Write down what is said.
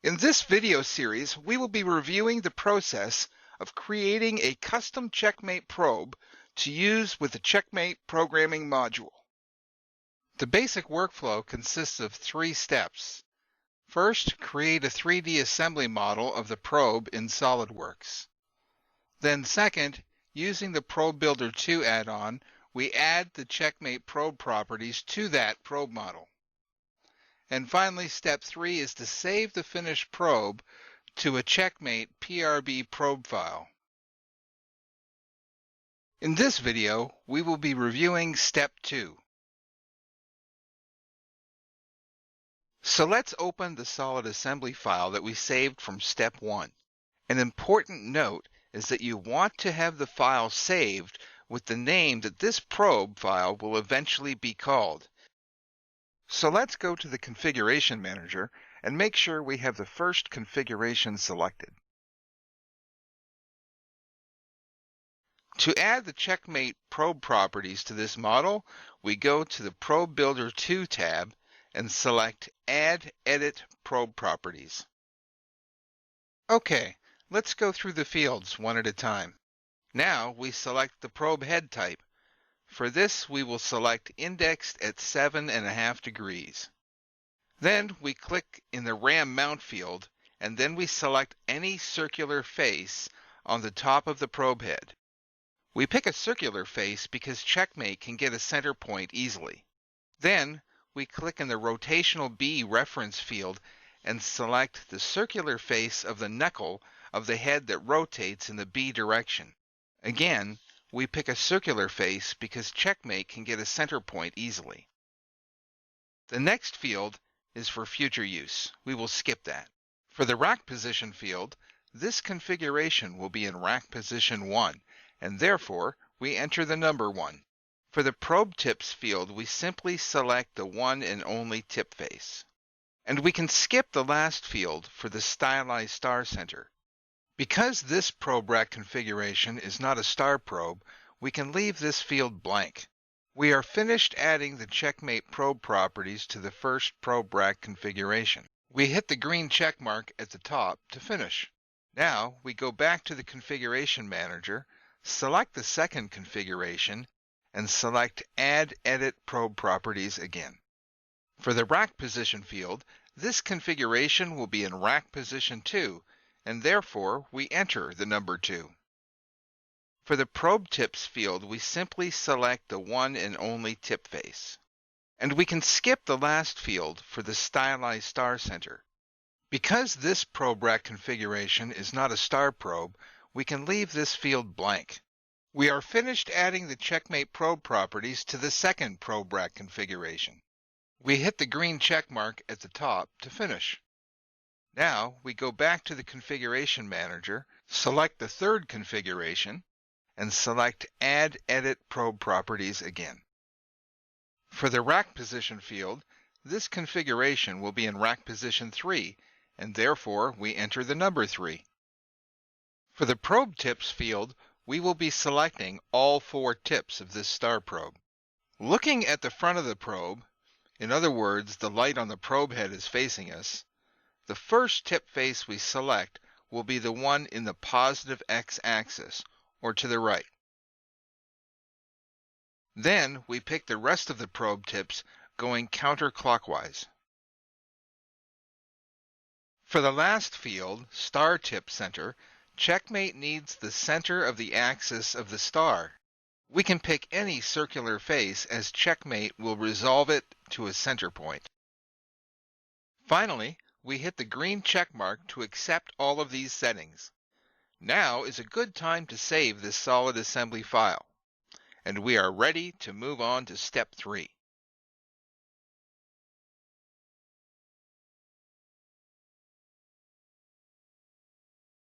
In this video series, we will be reviewing the process of creating a custom Checkmate probe to use with the Checkmate programming module. The basic workflow consists of 3 steps. First, create a 3D assembly model of the probe in SOLIDWORKS. Then second, using the Probe Builder 2 add-on, we add the Checkmate probe properties to that probe model. And finally, step 3 is to save the finished probe to a Checkmate PRB probe file. In this video, we will be reviewing step 2. So let's open the solid assembly file that we saved from step 1. An important note is that you want to have the file saved with the name that this probe file will eventually be called. So let's go to the Configuration Manager and make sure we have the first configuration selected. To add the Checkmate probe properties to this model, we go to the Probe Builder 2 tab and select Add Edit Probe Properties. Okay, let's go through the fields one at a time. Now we select the probe head type. For this, we will select indexed at 7.5 degrees. Then we click in the RAM mount field, and then we select any circular face on the top of the probe head. We pick a circular face because Checkmate can get a center point easily. Then we click in the rotational B reference field and select the circular face of the knuckle of the head that rotates in the B direction. Again, we pick a circular face because Checkmate can get a center point easily. The next field is for future use. We will skip that. For the rack position field, this configuration will be in rack position 1, and therefore we enter the number 1. For the probe tips field, we simply select the one and only tip face. And we can skip the last field for the stylized star center. Because this probe rack configuration is not a star probe, we can leave this field blank. We are finished adding the Checkmate probe properties to the first probe rack configuration. We hit the green check mark at the top to finish. Now we go back to the Configuration Manager, select the second configuration, and select Add Edit Probe Properties again. For the rack position field, this configuration will be in rack position 2, and therefore we enter the number 2. For the probe tips field, we simply select the one and only tip face. And we can skip the last field for the stylized star center. Because this probe rack configuration is not a star probe, we can leave this field blank. We are finished adding the Checkmate probe properties to the second probe rack configuration. We hit the green check mark at the top to finish. Now we go back to the Configuration Manager, select the third configuration, and select Add Edit Probe Properties again. For the rack position field, this configuration will be in rack position 3, and therefore we enter the number 3. For the probe tips field, we will be selecting all 4 tips of this star probe. Looking at the front of the probe, in other words, the light on the probe head is facing us, the first tip face we select will be the one in the positive x-axis, or to the right. Then we pick the rest of the probe tips going counterclockwise. For the last field, Star Tip Center, Checkmate needs the center of the axis of the star. We can pick any circular face as Checkmate will resolve it to a center point. Finally, we hit the green check mark to accept all of these settings. Now is a good time to save this solid assembly file. And we are ready to move on to step 3.